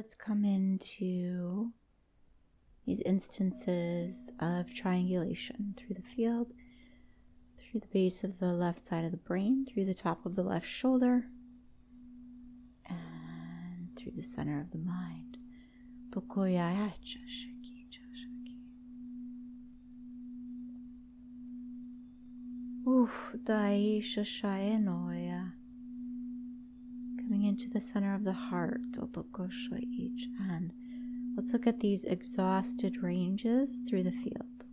let's come into these instances of triangulation through the field, through the base of the left side of the brain, through the top of the left shoulder, and through the center of the mind. Coming into the center of the heart. And let's look at these exhausted ranges through the field.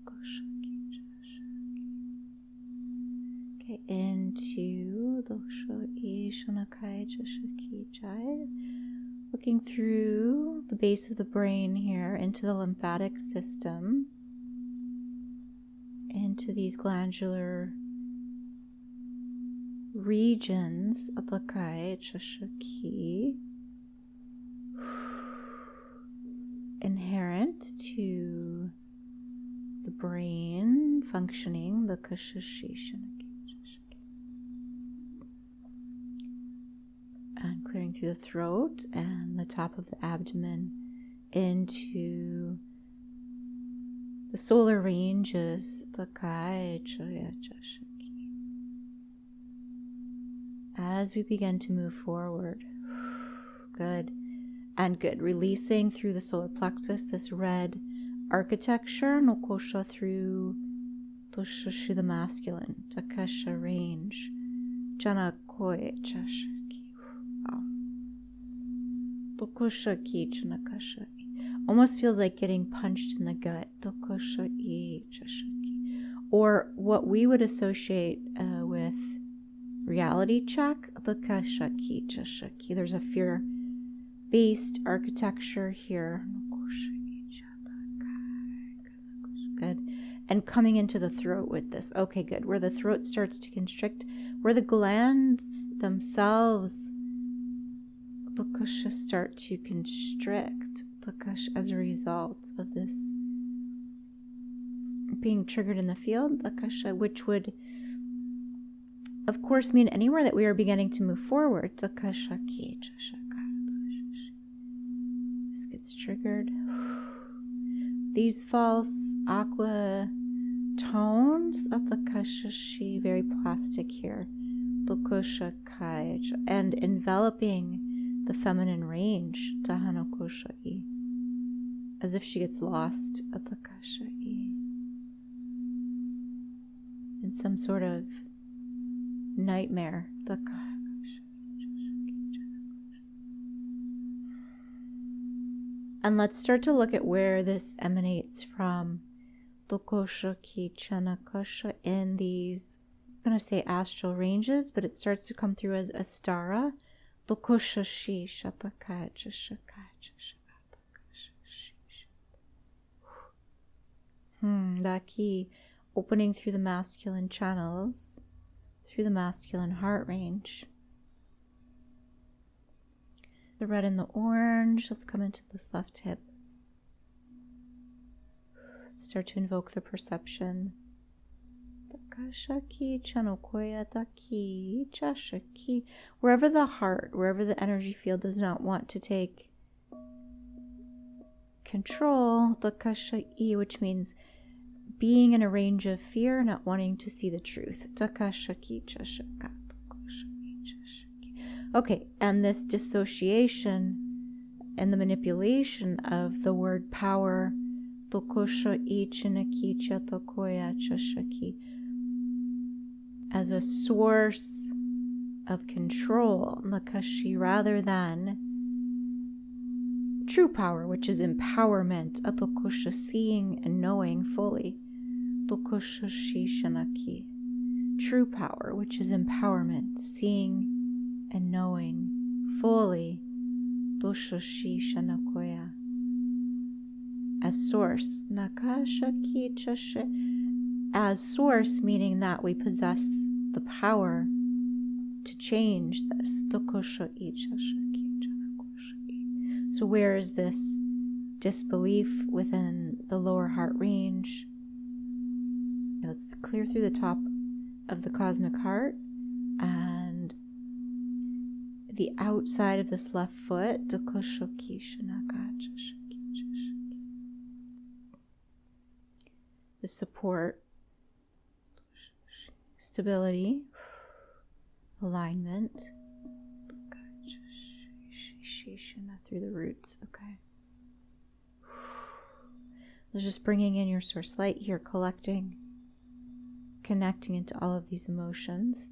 Okay, into looking through the base of the brain here into the lymphatic system, into these glandular regions inherent to the brain functioning, the and clearing through the throat and the top of the abdomen into the solar ranges, as we begin to move forward. Good. And good. Releasing through the solar plexus, this red architecture, Nokosha through Toshoshi the masculine, Takasha range, Jana Koi Chashaki. Wow. Tokosha ki Chanakasha. Almost feels like getting punched in the gut. Tokosha I Chashaki. Or what we would associate with reality check, there's a fear-based architecture here. Good. And coming into the throat with this. Okay, good. Where the throat starts to constrict, where the glands themselves start to constrict as a result of this being triggered in the field, which would of course mean anywhere that we are beginning to move forward. This gets triggered. These false aqua tones, very plastic here, and enveloping the feminine range, as if she gets lost in some sort of nightmare. And let's start to look at where this emanates from. In these, I'm going to say astral ranges, but it starts to come through as Astara. That key opening through the masculine channels, through the masculine heart range. The red and the orange. Let's come into this left hip. Let's start to invoke the perception. Wherever the heart, wherever the energy field does not want to take control, which means being in a range of fear, not wanting to see the truth. Okay, and this dissociation and the manipulation of the word power, as a source of control, rather than true power, which is empowerment, seeing and knowing fully. True power, which is empowerment, seeing and knowing fully. As source. As source, meaning that we possess the power to change this. So where is this disbelief within the lower heart range? Let's clear through the top of the cosmic heart and the outside of this left foot. The support, stability, alignment. Through the roots. Okay. We're just bringing in your source light here, collecting, connecting into all of these emotions.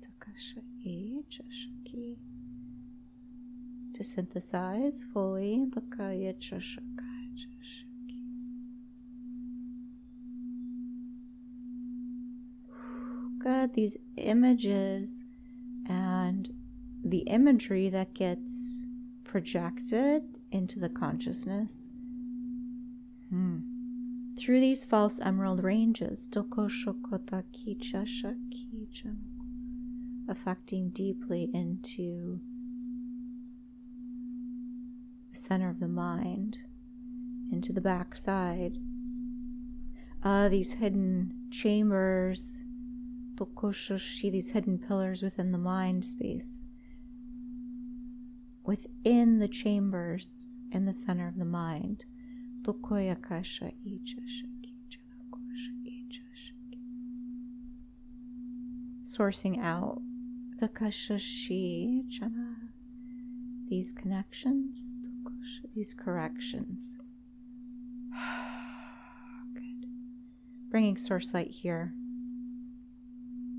To synthesize fully. Good. These images and the imagery that gets projected into the consciousness through these false emerald ranges, affecting deeply into the center of the mind, into the backside. These hidden chambers, these hidden pillars within the mind space, within the chambers in the center of the mind. Sourcing out the kashashi chana, these connections, these corrections. Good. Bringing source light here,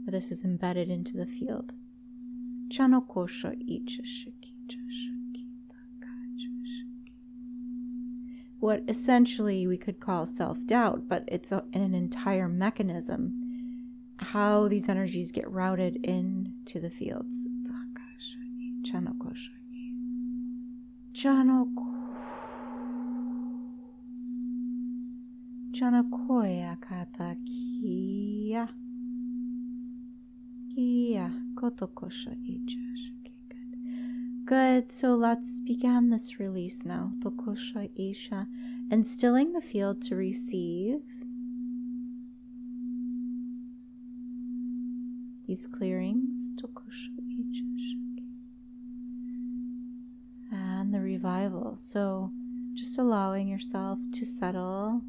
where this is embedded into the field. Chanokosha ichashiki. What essentially we could call self-doubt, but it's an entire mechanism how these energies get routed into the fields. Chanakoya kata kia kotokosha ichashiki. Good, so let's begin this release now. Tokosha Isha, instilling the field to receive these clearings. Tokosha Isha, and the revival. So just allowing yourself to settle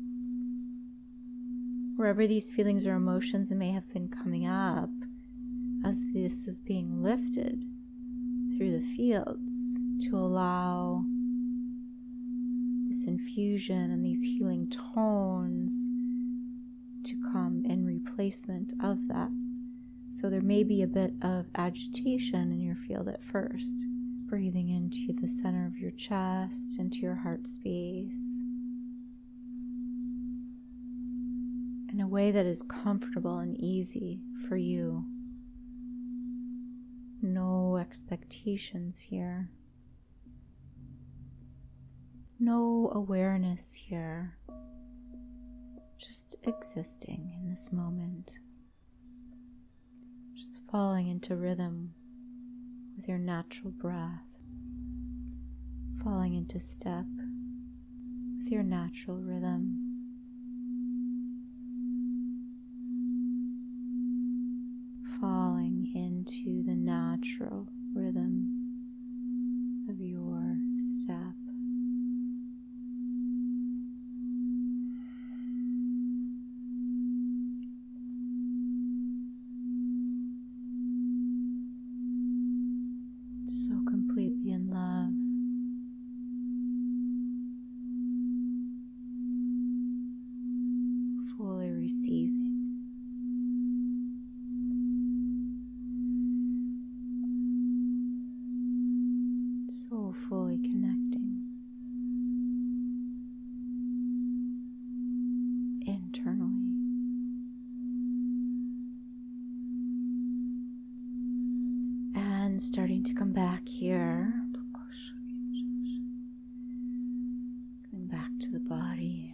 wherever these feelings or emotions may have been coming up as this is being lifted through the fields, to allow this infusion and these healing tones to come in replacement of that. So there may be a bit of agitation in your field at first. Breathing into the center of your chest, into your heart space, in a way that is comfortable and easy for you. No expectations here. No awareness here. Just existing in this moment. Just falling into rhythm with your natural breath. Falling into step with your natural rhythm. Falling into the natural rhythm of your step. So completely in love. Fully receiving. So fully connecting internally. And starting to come back here. Coming back to the body.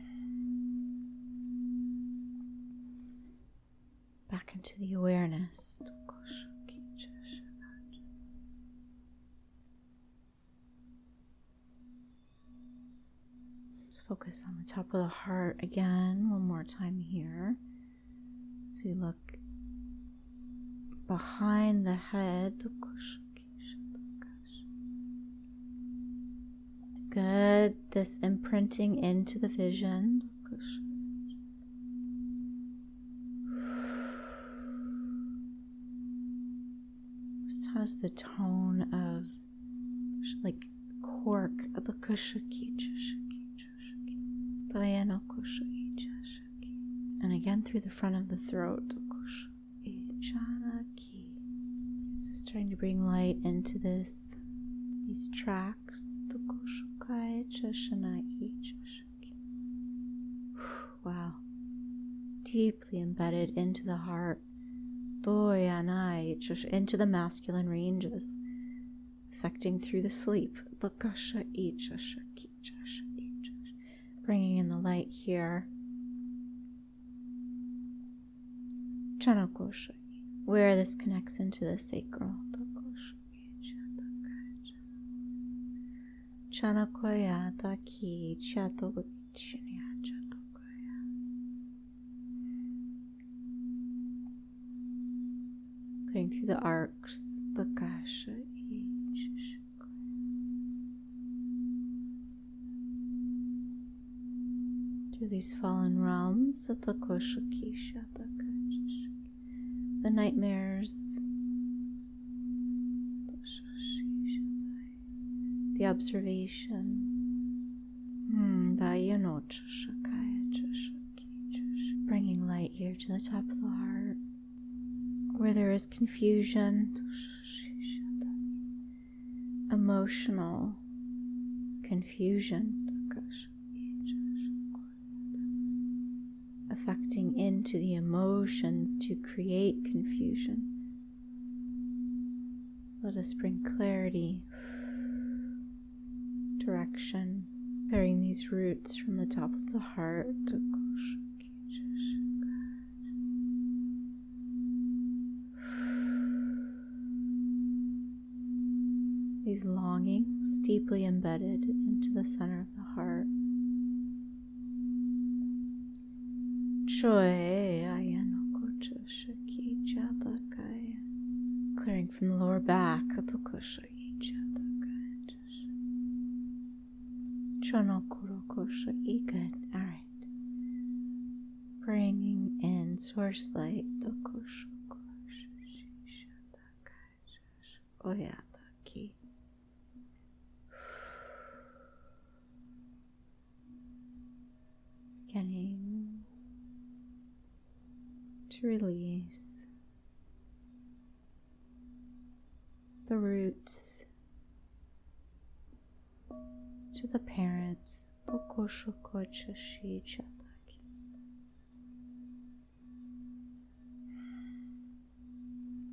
Back into the awareness. Focus on the top of the heart again, one more time here. As we look behind the head, Good. This imprinting into the vision. This has the tone of like cork. And again through the front of the throat. This is trying to bring light into these tracks. Wow. Deeply embedded into the heart. Into the masculine ranges. Affecting through the sleep. Bringing in the light here. Where this connects into the sacral. Going through the arcs. Through these fallen realms. The nightmares. The observation. Bringing light here to the top of the heart. Where there is confusion. Emotional confusion. Affecting into the emotions to create confusion. Let us bring clarity, direction, bearing these roots from the top of the heart. These longings deeply embedded into the center of the heart. Clearing from the lower back. Good. Alright. Bringing in source light. Beginning to release the roots to the parents.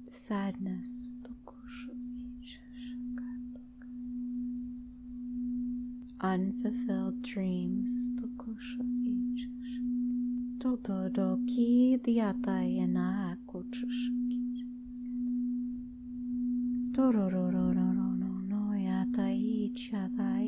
The sadness. Unfulfilled dreams. Totodoki diatayana kochushiki. Torororororono yatai chatai